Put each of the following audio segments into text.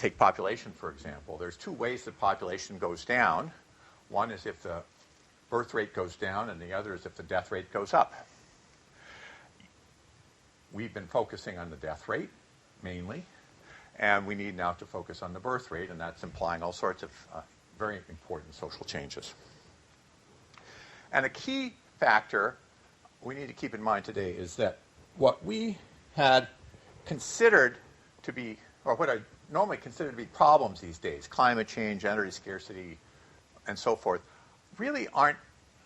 take population, for example. There's two ways that population goes down. One is if the birth rate goes down, and the other is if the death rate goes up. We've been focusing on the death rate, mainly, and we need now to focus on the birth rate, and that's implying all sorts of very important social changes. And a key factor we need to keep in mind today is that what we had considered to be, or what I normally consider to be problems these days, climate change, energy scarcity, and so forth, really aren't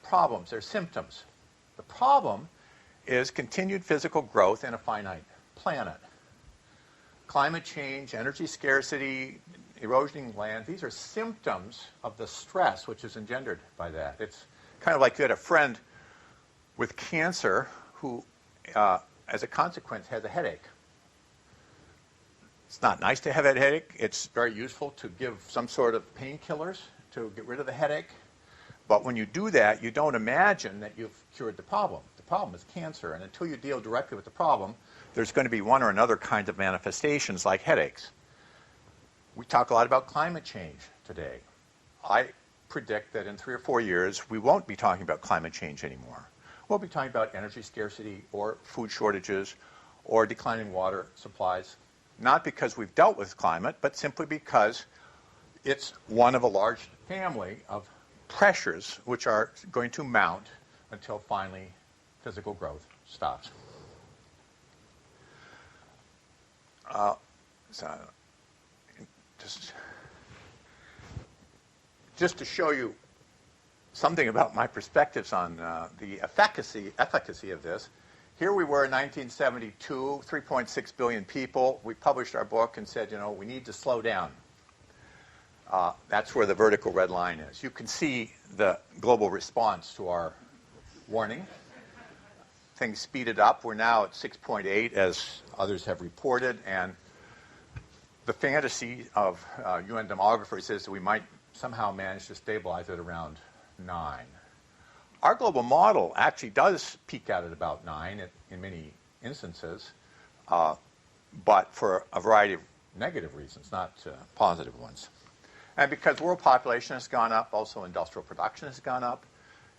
problems, they're symptoms. The problem is continued physical growth in a finite planet. Climate change, energy scarcity, erosioning land, these are symptoms of the stress which is engendered by that. It's kind of like you had a friend with cancer who, as a consequence, has a headache. It's not nice to have a headache. It's very useful to give some sort of painkillers to get rid of the headache. But when you do that, you don't imagine that you've cured the problem. The problem is cancer, and until you deal directly with the problem, there's going to be one or another kind of manifestations like headaches. We talk a lot about climate change today. I predict that in 3 or 4 years, we won't be talking about climate change anymore. We'll be talking about energy scarcity or food shortages or declining water supplies, not because we've dealt with climate, but simply because it's one of a large family of pressures which are going to mount until finally physical growth stops. Just to show you something about my perspectives on the efficacy of this, here we were in 1972, 3.6 billion people. We published our book and said, we need to slow down. That's where the vertical red line is. You can see the global response to our warning. Things speeded up. We're now at 6.8, as others have reported, and the fantasy of UN demographers is that we might somehow manage to stabilize it around 9. Our global model actually does peak out at about 9 in many instances, but for a variety of negative reasons, not positive ones. And because world population has gone up, also industrial production has gone up.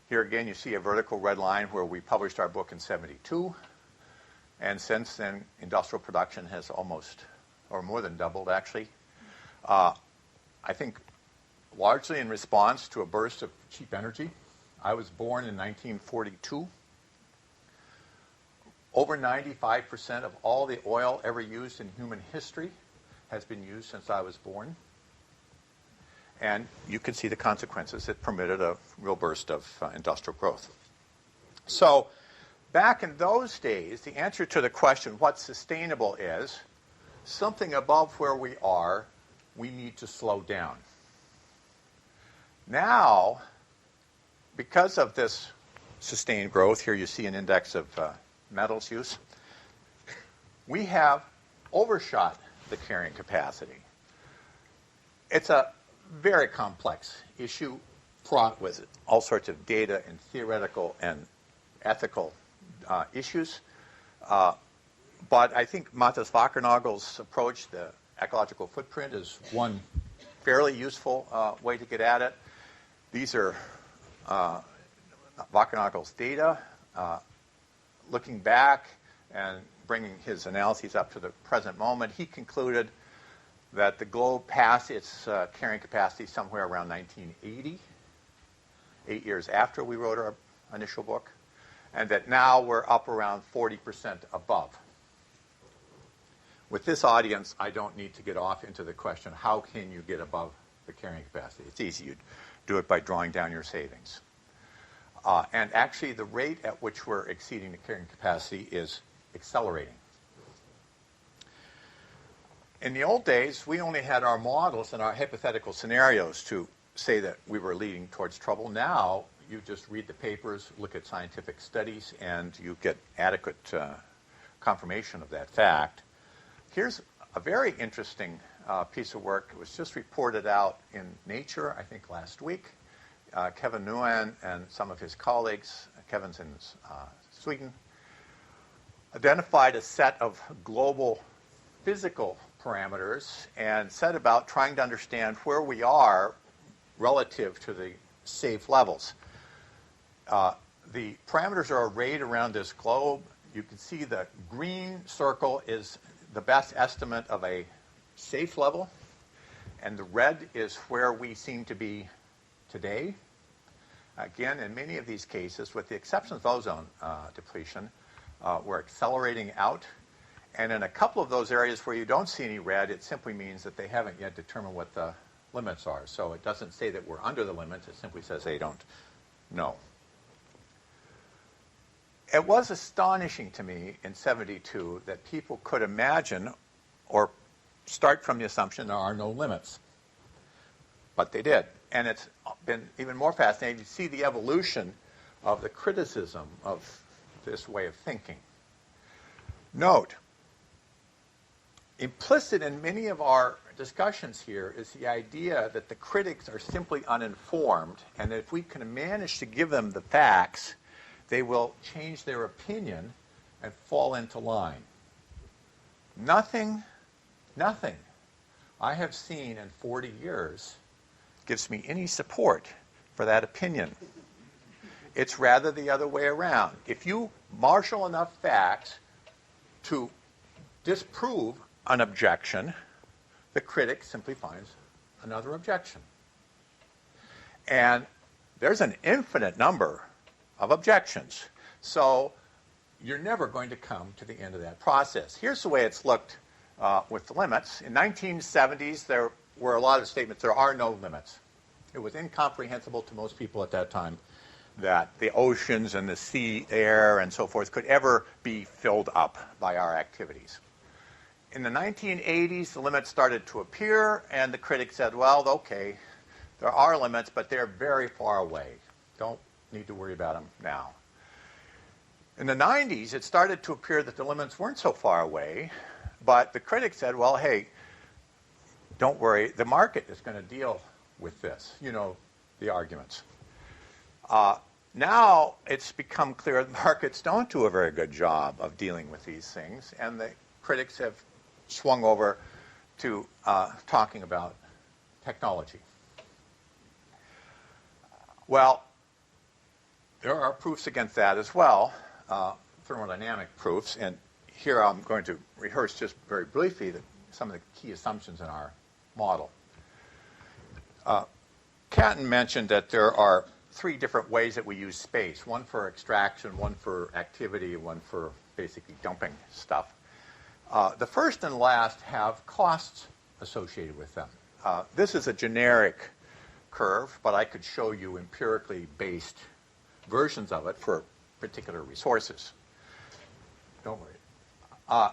Here again, you see a vertical red line where we published our book in 72. And since then, industrial production has almost, or more than doubled, actually. I think largely in response to a burst of cheap energy. I was born in 1942. Over 95% of all the oil ever used in human history has been used since I was born. And you can see the consequences. It permitted a real burst of industrial growth. So back in those days, the answer to the question, what's sustainable, is something above where we are, we need to slow down. Now, because of this sustained growth, here you see an index of metals use, we have overshot the carrying capacity. It's a very complex issue, fraught with all sorts of data and theoretical and ethical issues. But I think Matthias Wackernagel's approach, the ecological footprint, is one fairly useful way to get at it. These are Wackernagel's data, looking back and bringing his analyses up to the present moment. He concluded that the globe passed its carrying capacity somewhere around 1980, 8 years after we wrote our initial book, and that now we're up around 40% above. With this audience, I don't need to get off into the question, how can you get above the carrying capacity? It's easy. You do it by drawing down your savings. And actually, the rate at which we're exceeding the carrying capacity is accelerating. In the old days, we only had our models and our hypothetical scenarios to say that we were leading towards trouble. Now, you just read the papers, look at scientific studies, and you get adequate confirmation of that fact. Here's a very interesting piece of work. It was just reported out in Nature, I think, last week. Kevin Nguyen and some of his colleagues, Kevin's in Sweden, identified a set of global physical parameters and set about trying to understand where we are relative to the safe levels. The parameters are arrayed around this globe. You can see the green circle is the best estimate of a safe level, and the red is where we seem to be today. Again, in many of these cases, with the exception of ozone depletion, we're accelerating out. And in a couple of those areas where you don't see any red, it simply means that they haven't yet determined what the limits are. So it doesn't say that we're under the limits. It simply says they don't know. It was astonishing to me in '72 that people could imagine or start from the assumption there are no limits. But they did. And it's been even more fascinating to see the evolution of the criticism of this way of thinking. Note, implicit in many of our discussions here is the idea that the critics are simply uninformed, and that if we can manage to give them the facts, they will change their opinion and fall into line. Nothing I have seen in 40 years gives me any support for that opinion. It's rather the other way around. If you marshal enough facts to disprove an objection, the critic simply finds another objection. And there's an infinite number of objections. So you're never going to come to the end of that process. Here's the way it's looked with the limits. In 1970s, there were a lot of statements, there are no limits. It was incomprehensible to most people at that time that the oceans and the sea air and so forth could ever be filled up by our activities. In the 1980s, the limits started to appear, and the critics said, well, okay, there are limits, but they're very far away. Don't need to worry about them now. In the 90s, it started to appear that the limits weren't so far away, but the critics said, well, hey, don't worry, the market is going to deal with this. You know the arguments. Now it's become clear that markets don't do a very good job of dealing with these things, and the critics have swung over to talking about technology. Well, there are proofs against that as well, thermodynamic proofs, and here I'm going to rehearse just very briefly some of the key assumptions in our model. Catton mentioned that there are three different ways that we use space, one for extraction, one for activity, one for basically dumping stuff. The first and last have costs associated with them. This is a generic curve, but I could show you empirically based versions of it for particular resources. Don't worry.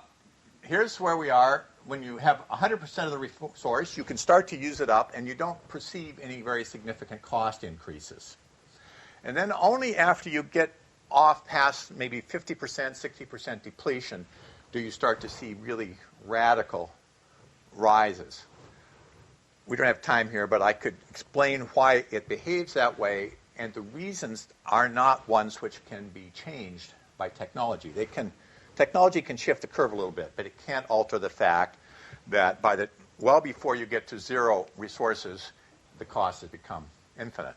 Here's where we are. When you have 100% of the resource, you can start to use it up, and you don't perceive any very significant cost increases. And then only after you get off past maybe 50%, 60% depletion do you start to see really radical rises. We don't have time here, but I could explain why it behaves that way, and the reasons are not ones which can be changed by technology. Technology can shift the curve a little bit, but it can't alter the fact that well before you get to zero resources, the cost has become infinite.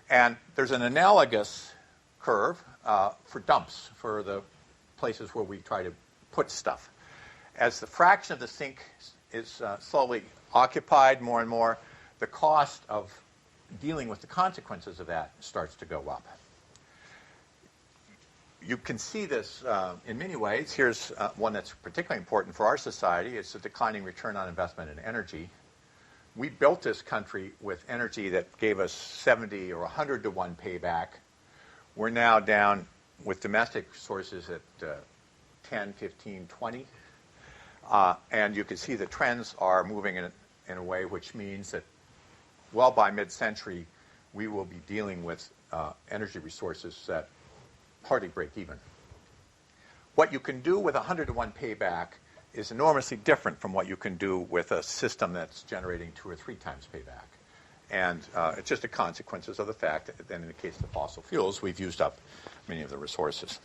And there's an analogous curve for dumps, for the places where we try to put stuff. As the fraction of the sink is slowly occupied more and more, the cost of dealing with the consequences of that starts to go up. You can see this in many ways. Here's one that's particularly important for our society. It's the declining return on investment in energy. We built this country with energy that gave us 70 or 100 to 1 payback. We're now down with domestic sources at 10, 15, 20. And you can see the trends are moving in a way which means that, well, by mid-century, we will be dealing with energy resources that hardly break even. What you can do with 100 to 1 payback is enormously different from what you can do with a system that's generating 2 or 3 times payback. And it's just the consequences of the fact that in the case of the fossil fuels, we've used up many of the resources.